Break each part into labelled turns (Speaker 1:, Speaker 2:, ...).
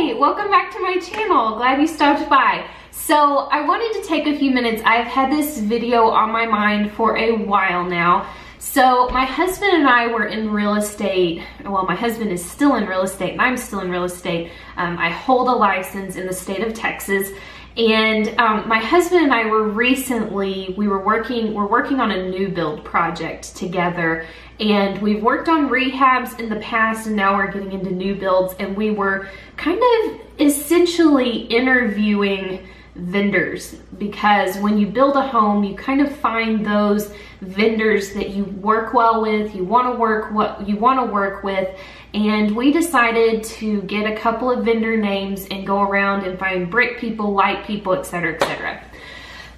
Speaker 1: Hey, welcome back to my channel. Glad you stopped by. So I wanted to take a few minutes. I've had this video on my mind for a while now. So my husband and I were in real estate. Well, my husband is still in real estate and I'm still in real estate. I hold a license in the state of Texas. And my husband and I were we're working on a new build project together, and we've worked on rehabs in the past, and now we're getting into new builds, and we were kind of essentially interviewing vendors, because when you build a home, you kind of find those vendors that you work well with, you want to work with, and we decided to get a couple of vendor names and go around and find brick people, light people, etc., etc.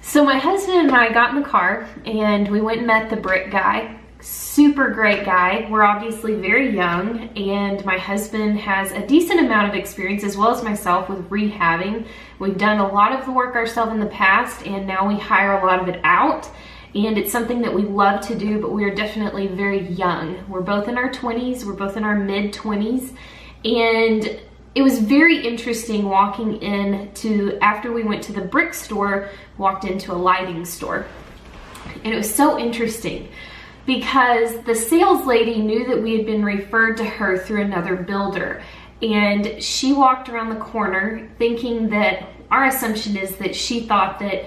Speaker 1: So my husband and I got in the car and we went and met the brick guy. Super great guy. We're obviously very young, and my husband has a decent amount of experience, as well as myself, with rehabbing. We've done a lot of the work ourselves in the past, and now we hire a lot of it out. And it's something that we love to do, but we are definitely very young. We're both in our 20s, we're both in our mid-20s, and it was very interesting walking after we went to the brick store, walked into a lighting store. And it was so interesting because the sales lady knew that we had been referred to her through another builder, and she walked around the corner thinking that, our assumption is that she thought that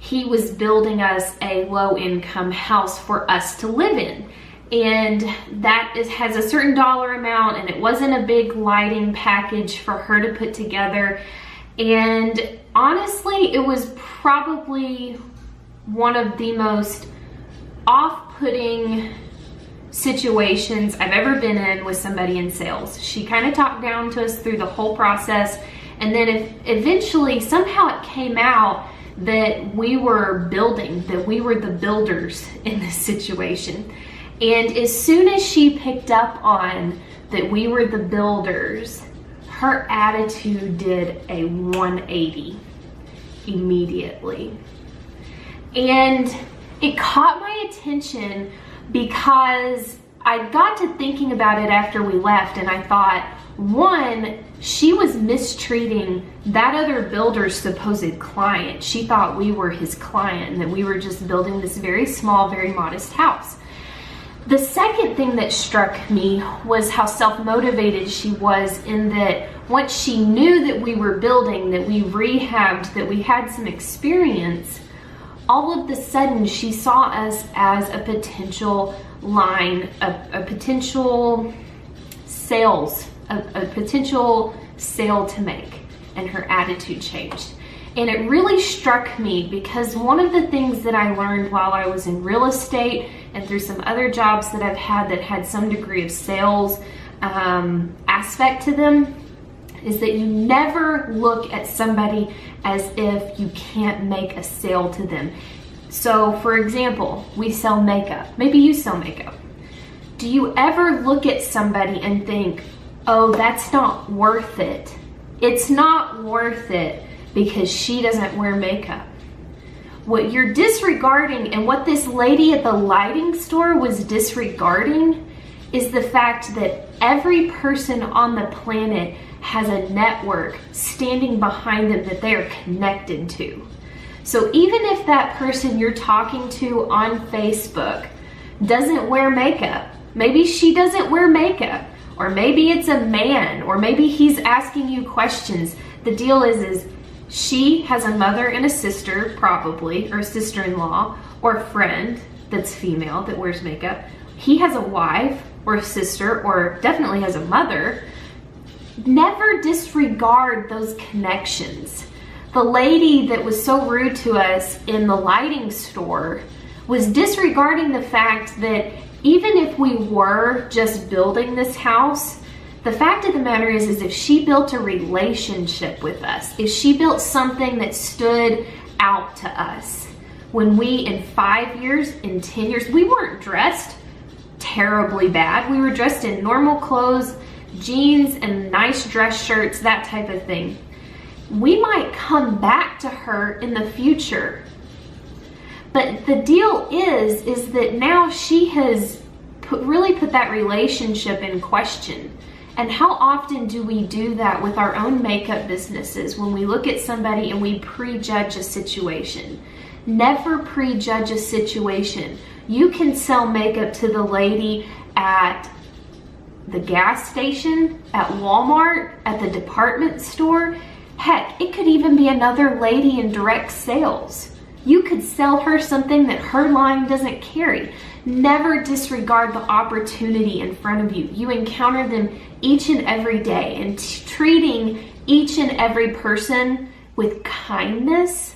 Speaker 1: he was building us a low-income house for us to live in. And that has a certain dollar amount, and it wasn't a big lighting package for her to put together. And honestly, it was probably one of the most off-putting situations I've ever been in with somebody in sales. She kind of talked down to us through the whole process, and then eventually somehow it came out that we were that we were the builders in this situation. And as soon as she picked up on that we were the builders, her attitude did a 180 immediately. And it caught my attention because I got to thinking about it after we left, and I thought, one, she was mistreating that other builder's supposed client. She thought we were his client and that we were just building this very small, very modest house. The second thing that struck me was how self-motivated she was, in that once she knew that we were building, that we rehabbed, that we had some experience, all of a sudden she saw us as a potential a potential sale to make, and her attitude changed. And it really struck me because one of the things that I learned while I was in real estate and through some other jobs that I've had that had some degree of sales aspect to them is that you never look at somebody as if you can't make a sale to them. So for example, we sell makeup. Maybe you sell makeup. Do you ever look at somebody and think, oh, that's not worth it? It's not worth it because she doesn't wear makeup. What you're disregarding, and what this lady at the lighting store was disregarding, is the fact that every person on the planet has a network standing behind them that they are connected to. So even if that person you're talking to on Facebook doesn't wear makeup, maybe she doesn't wear makeup, or maybe it's a man, or maybe he's asking you questions. The deal is she has a mother and a sister, probably, or a sister-in-law, or a friend that's female that wears makeup. He has a wife or a sister, or definitely has a mother. Never disregard those connections. The lady that was so rude to us in the lighting store was disregarding the fact that even if we were just building this house, the fact of the matter is if she built a relationship with us, if she built something that stood out to us, when we, in 5 years, in 10 years, we weren't dressed terribly bad. We were dressed in normal clothes, jeans and nice dress shirts, that type of thing. We might come back to her in the future. But the deal is that now she has really put that relationship in question. And how often do we do that with our own makeup businesses when we look at somebody and we prejudge a situation? Never prejudge a situation. You can sell makeup to the lady at the gas station, at Walmart, at the department store. Heck, it could even be another lady in direct sales. You could sell her something that her line doesn't carry. Never disregard the opportunity in front of you. You encounter them each and every day, and treating each and every person with kindness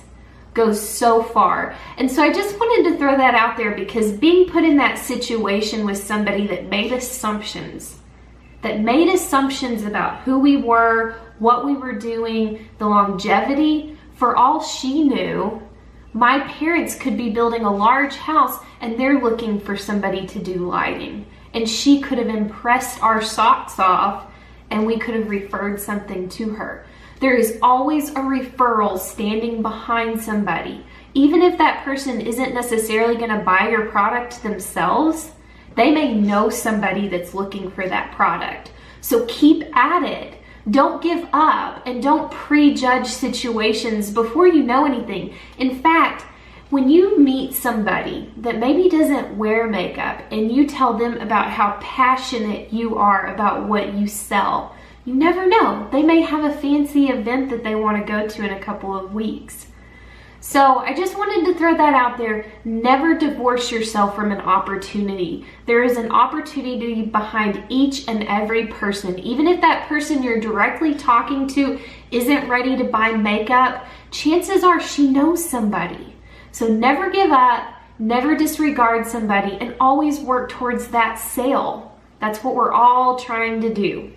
Speaker 1: goes so far. And so I just wanted to throw that out there, because being put in that situation with somebody that made assumptions about who we were, what we were doing, the longevity, for all she knew, my parents could be building a large house and they're looking for somebody to do lighting. And she could have impressed our socks off and we could have referred something to her. There is always a referral standing behind somebody. Even if that person isn't necessarily going to buy your product themselves, they may know somebody that's looking for that product. So keep at it. Don't give up, and don't prejudge situations before you know anything. In fact, when you meet somebody that maybe doesn't wear makeup and you tell them about how passionate you are about what you sell, you never know. They may have a fancy event that they want to go to in a couple of weeks. So I just wanted to throw that out there. Never divorce yourself from an opportunity. There is an opportunity behind each and every person. Even if that person you're directly talking to isn't ready to buy makeup, chances are she knows somebody. So never give up, never disregard somebody, and always work towards that sale. That's what we're all trying to do.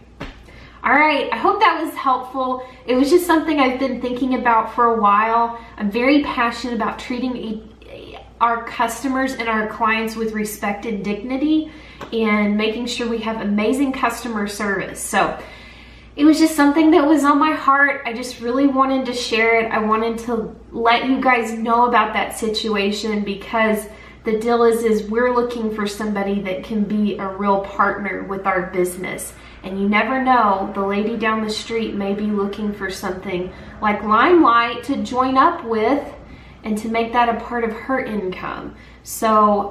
Speaker 1: All right, I hope that was helpful. It was just something I've been thinking about for a while. I'm very passionate about treating our customers and our clients with respect and dignity, and making sure we have amazing customer service. So it was just something that was on my heart. I just really wanted to share it. I wanted to let you guys know about that situation, because the deal is we're looking for somebody that can be a real partner with our business. And you never know, the lady down the street may be looking for something like Limelight to join up with and to make that a part of her income. So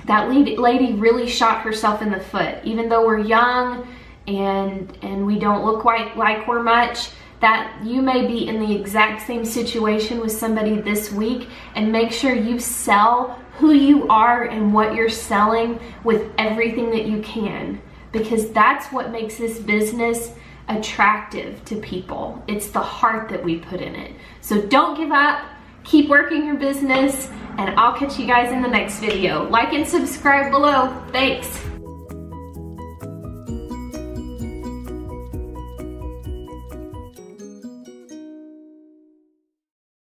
Speaker 1: that lady really shot herself in the foot. Even though we're young and we don't look like we're much, that you may be in the exact same situation with somebody this week, and make sure you sell who you are and what you're selling with everything that you can, because that's what makes this business attractive to people. It's the heart that we put in it. So don't give up, keep working your business, and I'll catch you guys in the next video. Like and subscribe below. Thanks.